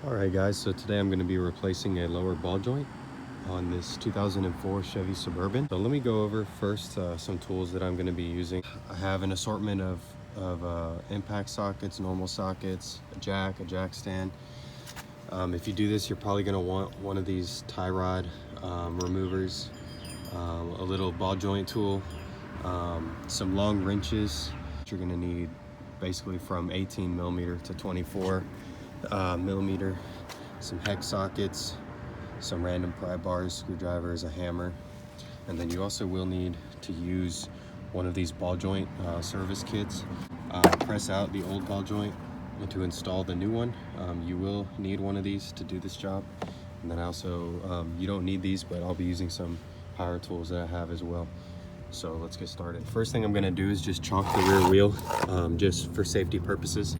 Alright guys, so today I'm going to be replacing a lower ball joint on this 2004 Chevy Suburban. So let me go over first some tools that I'm going to be using. I have an assortment of impact sockets, normal sockets, a jack stand. If you do this, you're probably going to want one of these tie rod removers, a little ball joint tool, some long wrenches. You're going to need basically from 18 millimeter to 24 millimeter, some hex sockets, some random pry bars, screwdrivers, a hammer, and then you also will need to use one of these ball joint service kits. Press out the old ball joint, and to install the new one you will need one of these to do this job. And then also you don't need these, but I'll be using some power tools that I have as well. So let's get started. First thing I'm going to do is just chalk the rear wheel just for safety purposes.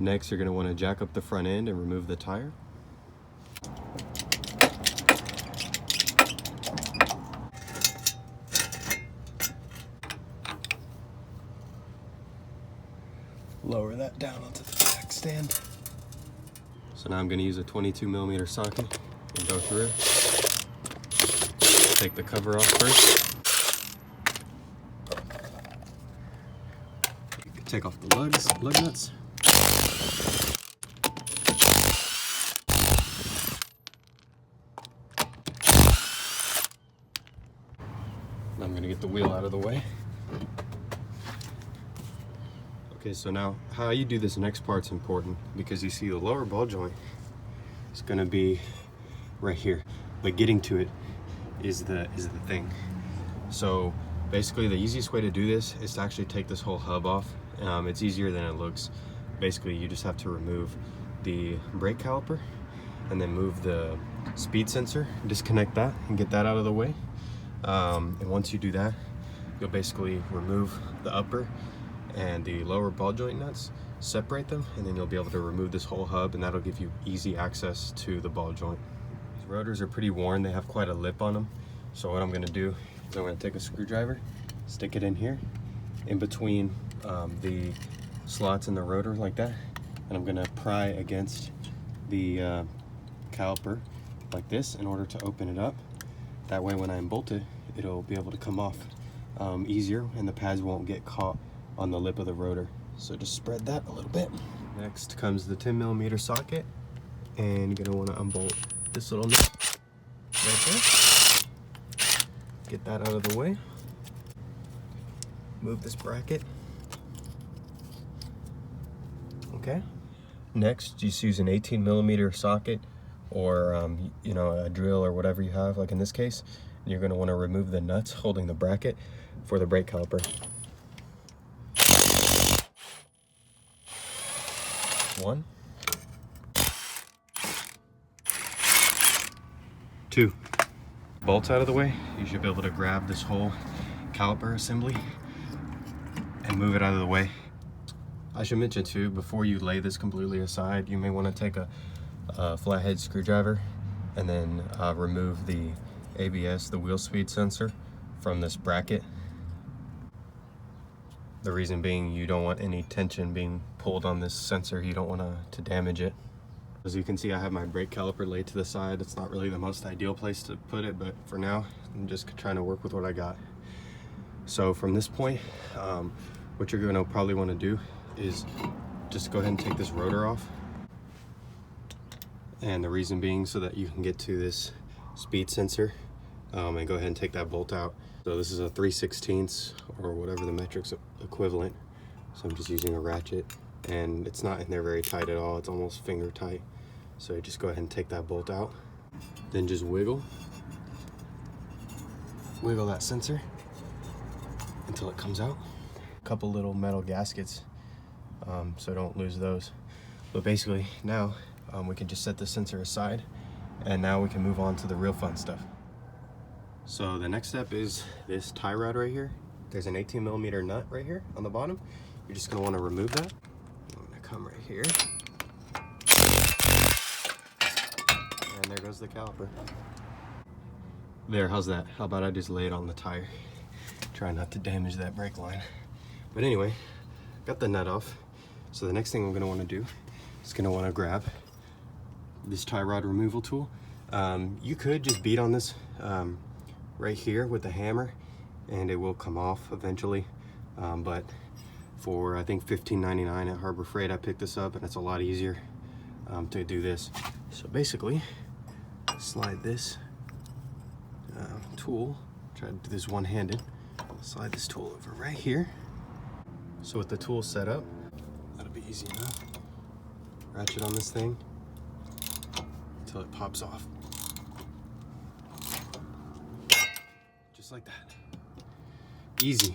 Next, you're going to want to jack up the front end and remove the tire. Lower that down onto the jack stand. So now I'm going to use a 22 millimeter socket and go through. Take the cover off first. You can take off the lug nuts. I'm going to get the wheel out of the way. Okay, so now how you do this next part's important, because you see the lower ball joint is going to be right here, but getting to it is the thing. So basically the easiest way to do this is to actually take this whole hub off. It's easier than it looks. Basically you just have to remove the brake caliper and then move the speed sensor, disconnect that and get that out of the way. And once you do that, you'll basically remove the upper and the lower ball joint nuts, separate them, and then you'll be able to remove this whole hub, and that'll give you easy access to the ball joint. These rotors are pretty worn, they have quite a lip on them. So what I'm going to do is I'm going to take a screwdriver, stick it in here, in between the slots in the rotor like that, and I'm going to pry against the caliper like this in order to open it up. That way when I unbolt it, it'll be able to come off easier, and the pads won't get caught on the lip of the rotor. So just spread that a little bit. Next comes the 10 millimeter socket, and you're gonna want to unbolt this little nut right there. Get that out of the way. Move this bracket. Okay. Next, just use an 18 millimeter socket, or you know, a drill or whatever you have, like in this case. And you're going to want to remove the nuts holding the bracket for the brake caliper. 1, 2. Bolts out of the way, you should be able to grab this whole caliper assembly and move it out of the way. I should mention too, before you lay this completely aside, you may want to take a flathead screwdriver and then remove the ABS, the wheel speed sensor, from this bracket. The reason being, you don't want any tension being pulled on this sensor. You don't want to damage it. As you can see, I have my brake caliper laid to the side. It's not really the most ideal place to put it, but for now I'm just trying to work with what I got. So from this point, what you're going to probably want to do is just go ahead and take this rotor off. And the reason being, so that you can get to this speed sensor and go ahead and take that bolt out. So this is a 3/16 or whatever the metric's equivalent. So I'm just using a ratchet, and it's not in there very tight at all. It's almost finger tight. So you just go ahead and take that bolt out. Then just wiggle that sensor until it comes out. A couple little metal gaskets, so don't lose those. But basically now we can just set the sensor aside, and now we can move on to the real fun stuff. So the next step is this tie rod right here. There's an 18 millimeter nut right here on the bottom. You're just gonna want to remove that. I'm gonna come right here, and there goes the caliper. There, how's that? How about I just lay it on the tire? Try not to damage that brake line. But anyway, got the nut off. So the next thing I'm gonna want to do is going to want to grab this tie rod removal tool. You could just beat on this right here with a hammer and it will come off eventually, but for I think $15.99 at Harbor Freight I picked this up, and it's a lot easier to do this. So basically slide this tool, try to do this one-handed, slide this tool over right here. So with the tool set up, that'll be easy enough. Ratchet on this thing until it pops off. Just like that. Easy.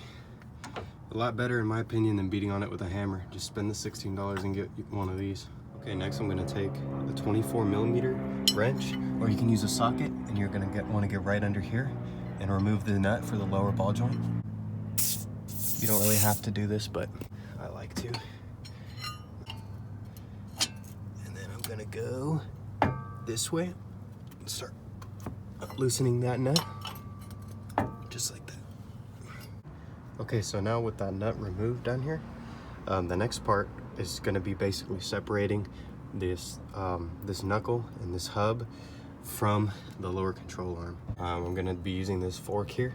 A lot better in my opinion than beating on it with a hammer. Just spend the $16 and get one of these. Okay, next I'm gonna take the 24mm wrench, or you can use a socket, and you're gonna want to get right under here and remove the nut for the lower ball joint. You don't really have to do this, but I like to. And then I'm gonna go this way and start loosening that nut, just like that. Okay, so now with that nut removed down here, the next part is going to be basically separating this this knuckle and this hub from the lower control arm. I'm going to be using this fork here.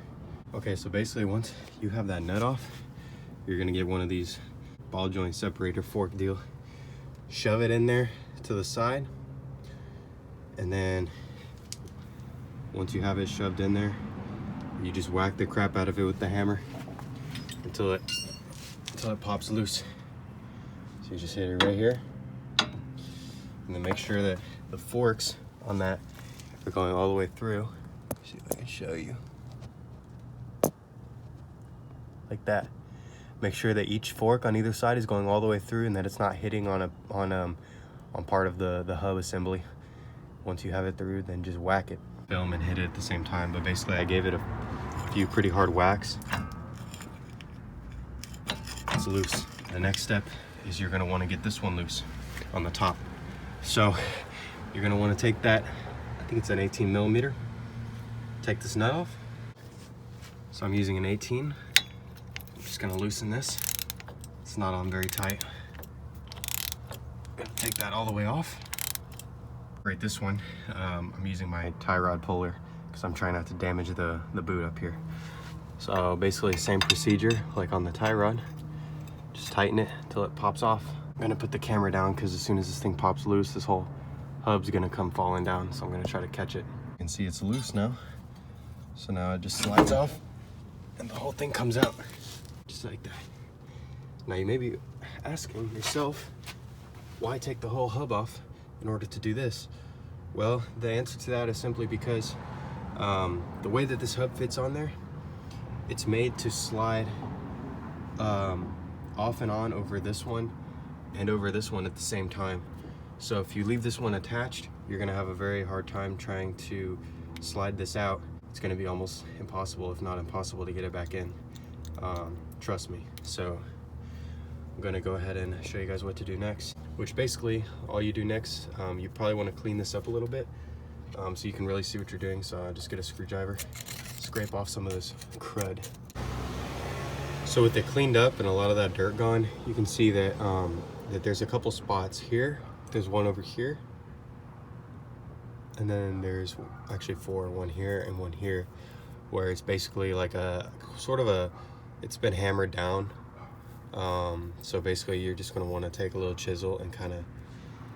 Okay, so basically once you have that nut off, you're going to get one of these ball joint separator fork deal. Shove it in there to the side, and then once you have it shoved in there, you just whack the crap out of it with the hammer until it pops loose. So you just hit it right here, and then make sure that the forks on that are going all the way through. See if I can show you. Like that. Make sure that each fork on either side is going all the way through, and that it's not hitting on part of the hub assembly. Once you have it through, then just whack it. Film and hit it at the same time, but basically I gave it a few pretty hard whacks. It's loose. The next step is you're gonna wanna get this one loose on the top. So you're gonna wanna take that, I think it's an 18mm, take this nut off. So I'm using an 18. I'm just gonna loosen this. It's not on very tight. Gonna take that all the way off. Right, this one, I'm using my tie rod puller because I'm trying not to damage the boot up here. So basically same procedure like on the tie rod. Just tighten it until it pops off. I'm gonna put the camera down because as soon as this thing pops loose, this whole hub's gonna come falling down. So I'm gonna try to catch it. You can see it's loose now. So now it just slides off and the whole thing comes out just like that. Now you may be asking yourself, why take the whole hub off in order to do this? Well, the answer to that is simply because the way that this hub fits on there, it's made to slide off and on over this one and over this one at the same time. So if you leave this one attached, you're gonna have a very hard time trying to slide this out. It's gonna be almost impossible, if not impossible, to get it back in. Trust me. So I'm gonna go ahead and show you guys what to do next, which basically all you do next, you probably wanna clean this up a little bit so you can really see what you're doing. So just get a screwdriver, scrape off some of this crud. So with it cleaned up and a lot of that dirt gone, you can see that, that there's a couple spots here. There's one over here, and then there's actually four, one here and one here, where it's basically like a sort of a, it's been hammered down. So basically you're just gonna wanna take a little chisel and kind of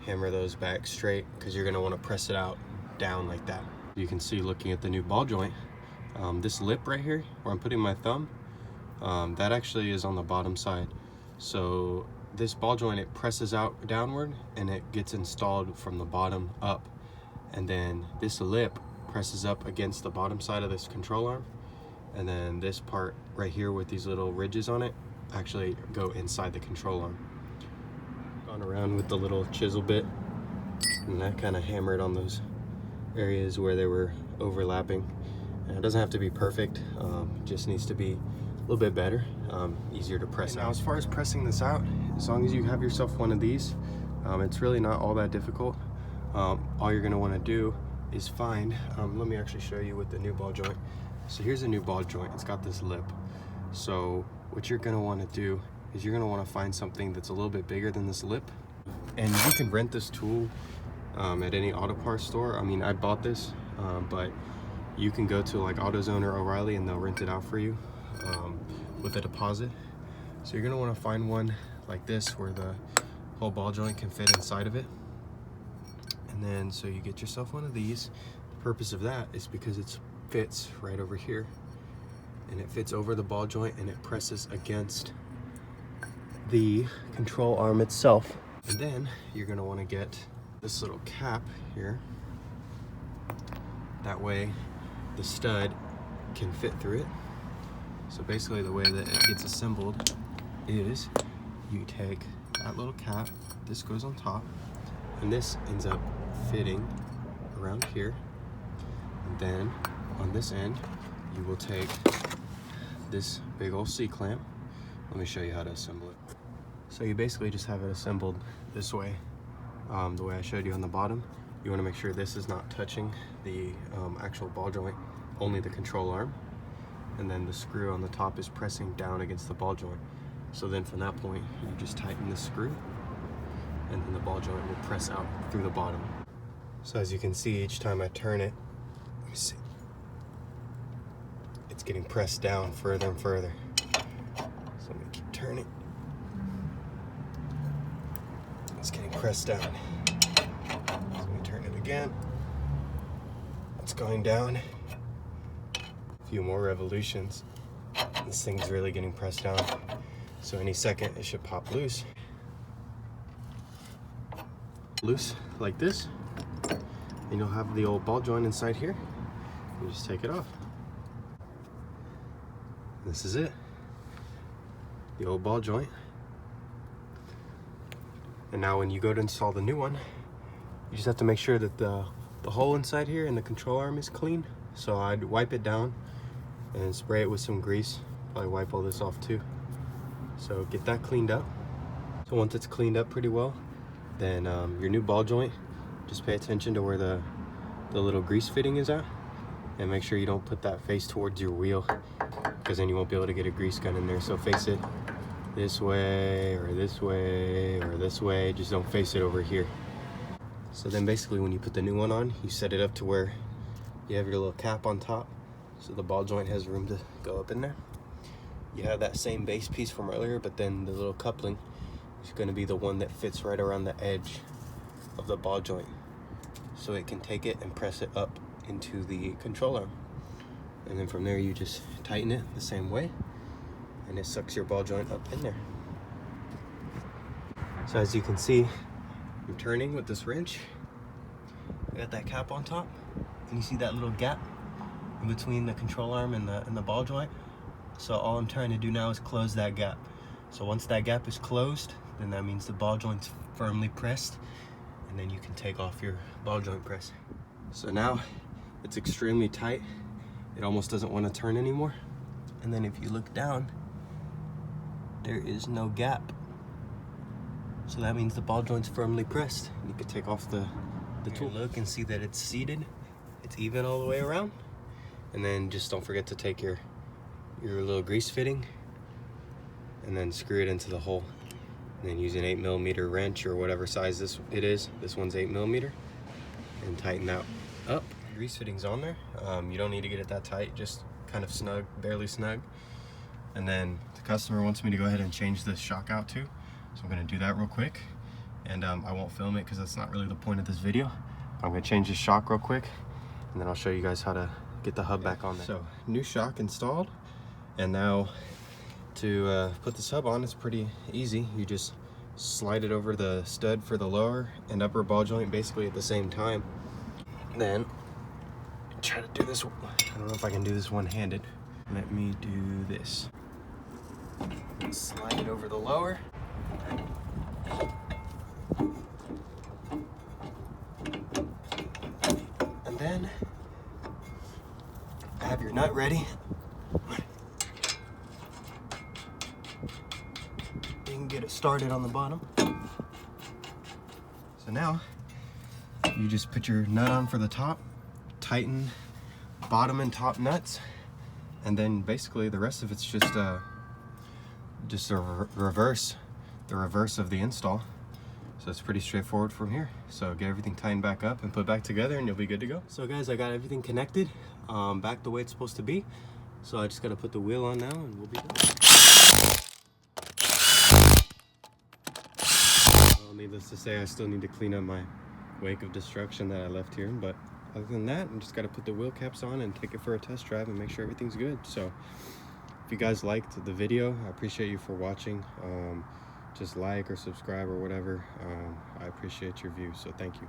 hammer those back straight, because you're gonna wanna press it out down like that. You can see, looking at the new ball joint, this lip right here where I'm putting my thumb, that actually is on the bottom side. So this ball joint, it presses out downward and it gets installed from the bottom up, and then this lip presses up against the bottom side of this control arm, and then this part right here with these little ridges on it actually go inside the control arm. Gone around with the little chisel bit, and that kind of hammered on those areas where they were overlapping. And it doesn't have to be perfect, it just needs to be a little bit better, easier to press out. Now as far as pressing this out, as long as you have yourself one of these, it's really not all that difficult. All you're gonna wanna do is find, let me actually show you with the new ball joint. So here's a new ball joint, it's got this lip. So what you're gonna wanna do is you're gonna wanna find something that's a little bit bigger than this lip. And you can rent this tool at any auto parts store. I mean, I bought this, but you can go to like AutoZone or O'Reilly and they'll rent it out for you with a deposit. So you're gonna wanna find one like this where the whole ball joint can fit inside of it. And then, so you get yourself one of these. The purpose of that is because it fits right over here, and it fits over the ball joint and it presses against the control arm itself. And then you're gonna wanna get this little cap here. That way the stud can fit through it. So basically the way that it gets assembled is you take that little cap, this goes on top, and this ends up fitting around here. And then on this end, you will take this big old C-clamp. Let me show you how to assemble it. So you basically just have it assembled this way, the way I showed you on the bottom. You want to make sure this is not touching the actual ball joint, only the control arm. And then the screw on the top is pressing down against the ball joint. So then from that point, you just tighten the screw, and then the ball joint will press out through the bottom. So as you can see, each time I turn it, let me see, it's getting pressed down further and further. So I'm gonna keep turning. It's getting pressed down. So let me turn it again. It's going down. A few more revolutions. This thing's really getting pressed down. So any second it should pop loose. Loose like this. And you'll have the old ball joint inside here. You just take it off. This is it. The old ball joint. And now when you go to install the new one, you just have to make sure that the hole inside here and the control arm is clean. So I'd wipe it down and spray it with some grease. Probably wipe all this off too. So get that cleaned up. So once it's cleaned up pretty well, then your new ball joint, just pay attention to where the little grease fitting is at, and make sure you don't put that face towards your wheel, because then you won't be able to get a grease gun in there. So face it this way or this way or this way, just don't face it over here. So then basically when you put the new one on, you set it up to where you have your little cap on top, so the ball joint has room to go up in there. You have that same base piece from earlier, but then the little coupling is going to be the one that fits right around the edge of the ball joint, so it can take it and press it up into the control arm. And then from there you just tighten it the same way, and it sucks your ball joint up in there. So as you can see, I'm turning with this wrench. I got that cap on top, and you see that little gap in between the control arm and the ball joint. So all I'm trying to do now is close that gap. So once that gap is closed, then that means the ball joint's firmly pressed, and then you can take off your ball joint press. So now it's extremely tight. It almost doesn't want to turn anymore. And then if you look down, there is no gap. So that means the ball joint's firmly pressed. You can take off the tool. Look and see that it's seated. It's even all the way around. And then just don't forget to take your little grease fitting and then screw it into the hole. And then use an 8mm wrench or whatever size it is. This one's 8mm, and tighten that up. Grease fitting's on there. You don't need to get it that tight, just kind of snug, barely snug. And then the customer wants me to go ahead and change this shock out too. So I'm gonna do that real quick. And I won't film it because that's not really the point of this video. I'm gonna change this shock real quick, and then I'll show you guys how to get the hub back on there. So new shock installed. And now to put this hub on, it's pretty easy. You just slide it over the stud for the lower and upper ball joint basically at the same time. Then try to do this. I don't know if I can do this one-handed. Let me do this. Slide it over the lower. And then have your nut ready. You can get it started on the bottom. So now you just put your nut on for the top, tighten bottom and top nuts, and then basically the rest of it's just the reverse of the install. So it's pretty straightforward from here. So get everything tightened back up and put back together and you'll be good to go. So guys, I got everything connected back the way it's supposed to be. So I just got to put the wheel on now and we'll be done. Well, needless to say, I still need to clean up my wake of destruction that I left here. But other than that, I just got to put the wheel caps on and take it for a test drive and make sure everything's good. So if you guys liked the video, I appreciate you for watching. Just like or subscribe or whatever. I appreciate your views, so thank you.